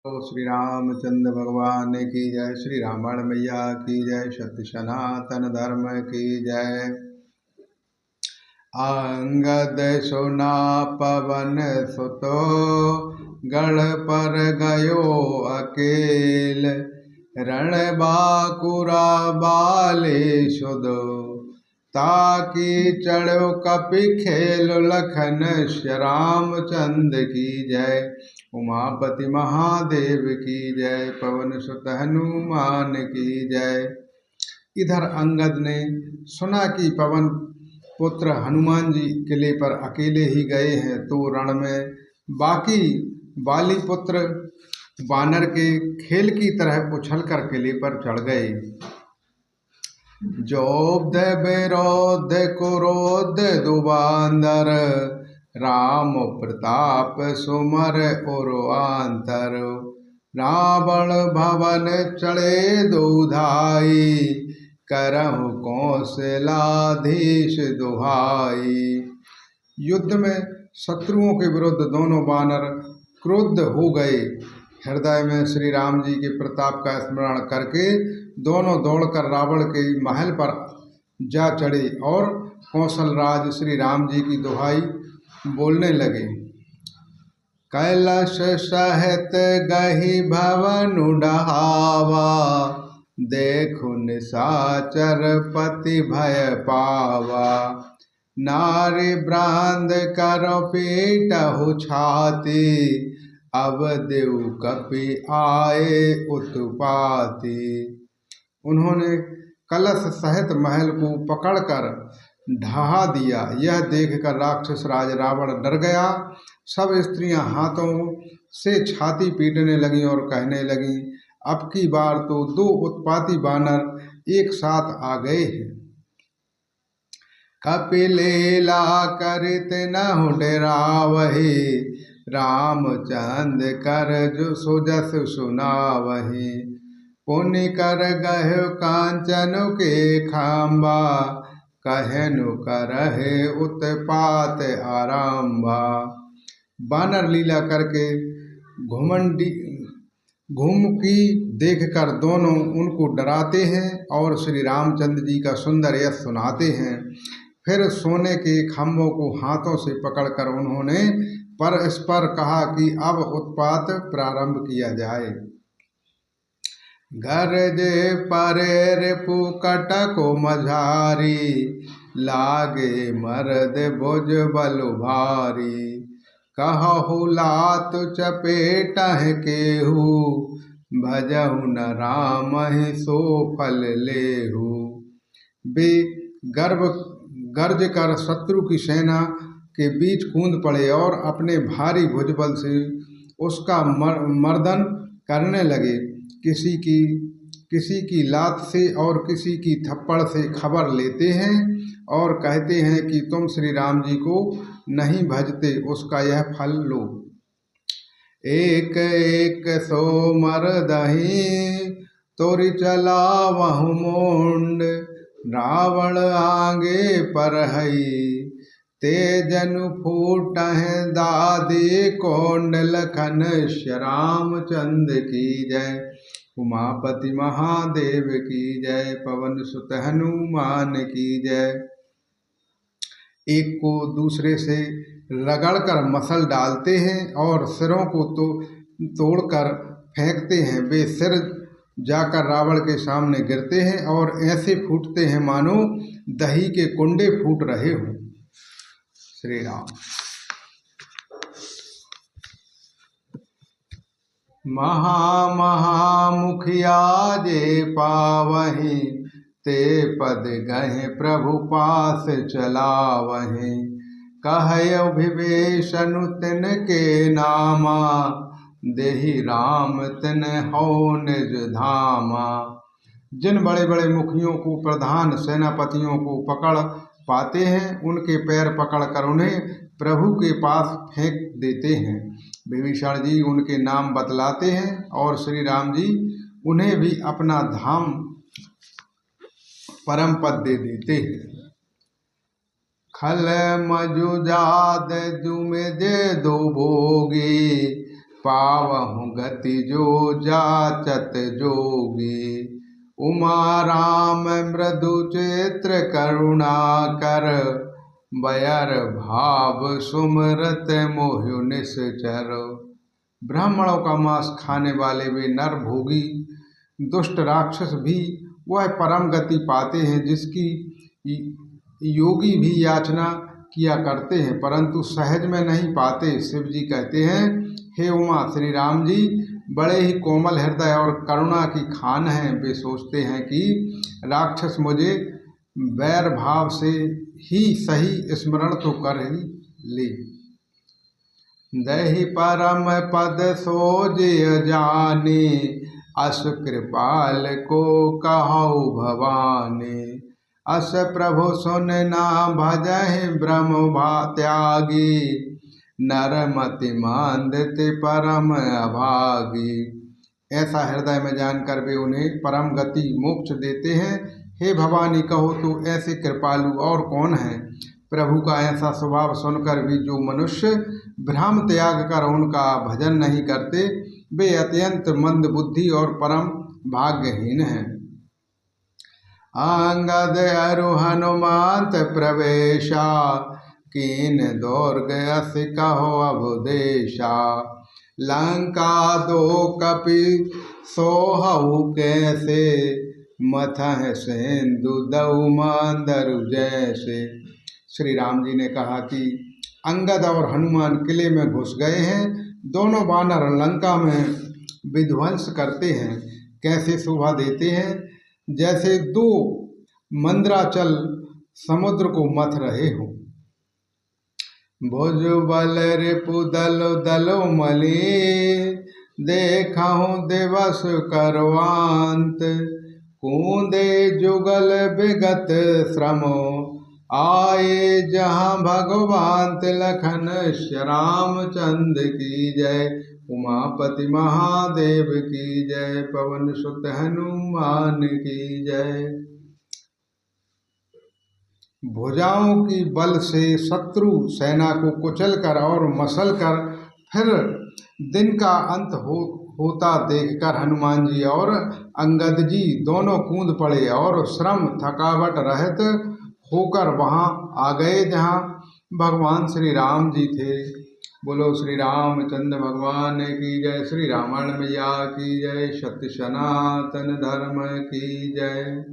तो श्री रामचंद्र भगवान की जय। श्री रावण मैया की जय। सत्य सनातन धर्म की जय। अंगद सुना पवन सुतो गढ़ पर गयो अकेल। रण बाकुरा बाले सुदो ताकि चढ़ो कपि खेल। लखन श्री रामचंद्र की जय। उमापति महादेव की जय। पवन सुत हनुमान की जय। इधर अंगद ने सुना कि पवन पुत्र हनुमान जी किले पर अकेले ही गए हैं, तो रण में बाकी बाली पुत्र बानर के खेल की तरह उछलकर किले पर चढ़ गए। जोध विरोध कुरोध दुबांदर राम प्रताप सुमर उर्वांतर। रावण भवन चढ़े दुधाई करहु कौशलाधीश दुहाई। युद्ध में शत्रुओं के विरुद्ध दोनों बानर क्रुद्ध हो गए। हृदय में श्री राम जी के प्रताप का स्मरण करके दोनों दौड़कर रावण के महल पर जा चढ़े और कौशल राज श्री राम जी की दुहाई बोलने लगे। कैलाश सहित गही भवन डहावा देखु निशाचर पति भय पावा। नारी ब्रांद कर पीटहु छाती अब देव कपि आए उत्पाती। उन्होंने कलश सहित महल को पकड़कर ढहा दिया। यह देखकर राक्षस राज रावण डर गया। सब स्त्रियां हाथों से छाती पीटने लगीं और कहने लगीं, अब की बार तो दो उत्पाती बानर एक साथ आ गए हैं। कपिलेला करित नहु डरावहि रामचंद्र कर जो सुजस सुनावहि। पुनि कर गयो कांचन के खांबा कहनु करहे उत्पात आरंभा। बानर लीला करके घुमकी देखकर दोनों उनको डराते हैं और श्री रामचंद्र जी का सुंदर यश सुनाते हैं। फिर सोने के खम्भों को हाथों से पकड़कर उन्होंने परस्पर कहा कि अब उत्पात प्रारंभ किया जाए। गरजे परे रिपु कटको मझारी लागे मर्द भुज बलु भारी। कहु लात चपेटहि केहू भजहु न रामहि सो फल लेहू। वे गर्ज कर शत्रु की सेना के बीच कूद पड़े और अपने भारी भुजबल से उसका मर्दन करने लगे। किसी की लात से और किसी की थप्पड़ से खबर लेते हैं और कहते हैं कि तुम श्री राम जी को नहीं भजते, उसका यह फल लो। एक एक सो मरदहि तोरि चलावहु मुंड रावण आगे परहई तेजनु फूटहि दादी कोंड। लखन श्री रामचंद्र की जय। उमापति महादेव की जय। पवन सुत हनुमान की जय। एक को दूसरे से रगड़कर मसल डालते हैं और सिरों को तोड़कर फेंकते हैं। वे सिर जाकर रावण के सामने गिरते हैं और ऐसे फूटते हैं मानो दही के कुंडे फूट रहे हों। श्री राम। महामुखिया जे पावहि ते पद गहे प्रभु पास चलावहि। कहयो विभीषण तिनके नामा देहि राम तिन हो निज धामा। जिन बड़े बड़े मुखियों को प्रधान सेनापतियों को पकड़ पाते हैं उनके पैर पकड़कर उन्हें प्रभु के पास फेंक देते हैं। विभीषण जी उनके नाम बतलाते हैं और श्री राम जी उन्हें भी अपना धाम परम पद दे देते हैं। खल मजुजाद जुमे जे दो भोगी पावहु गति जो जाचत जोगी। उमा राम मृदु चित्र करुणा कर, बयर भाव सुमरत मोहु निश्चर। ब्राह्मणों का मांस खाने वाले वे नर भोगी दुष्ट राक्षस भी वह परम गति पाते हैं जिसकी योगी भी याचना किया करते हैं, परंतु सहज में नहीं पाते। शिव जी कहते हैं, हे उमा, श्री राम जी बड़े ही कोमल हृदय और करुणा की खान हैं। वे सोचते हैं कि राक्षस मुझे वैर भाव से ही सही स्मरण तो कर ही ले। दहि परम पद सोजिय जाने, अस कृपाल को कहौ भवानी। अस प्रभु सुन ना भजहि ब्रह्म भा त्यागी, नरमति मांदित परम अभागी। ऐसा हृदय में जानकर वे उन्हें परम गति मोक्ष देते हैं। हे भवानी, कहो तो ऐसे कृपालु और कौन है। प्रभु का ऐसा स्वभाव सुनकर भी जो मनुष्य भ्रम त्याग कर उनका भजन नहीं करते, वे अत्यंत मंद बुद्धि और परम भाग्यहीन हैं। अंगद अरु हनुमंत प्रवेशा, कीन दौर्ग अस कहो अवदेशा। लंका दो कपि सोहु कैसे, मथह सेंदु दऊ मांदरु जैसे। श्री राम जी ने कहा कि अंगद और हनुमान किले में घुस गए हैं। दोनों वानर लंका में विध्वंस करते हैं। कैसे शोभा देते हैं, जैसे दो मंदराचल समुद्र को मथ रहे हो। भुज बल रिपु दलो दलो मले, देखहु दिवस करवांत। कूदे जुगल विगत श्रमो, आए जहाँ भगवान लखन रामचंद्र की जय। उमापति महादेव की जय, पवन सुत हनुमान की जय। भुजाओं की बल से शत्रु सेना को कुचल कर और मसल कर फिर दिन का अंत होता देखकर हनुमान जी और अंगद जी दोनों कूद पड़े और श्रम थकावट रहित होकर वहां आ गए जहां भगवान श्री राम जी थे। बोलो श्री रामचंद्र भगवान की जय। श्री रामायण मैया की जय। सत्य सनातन धर्म की जय।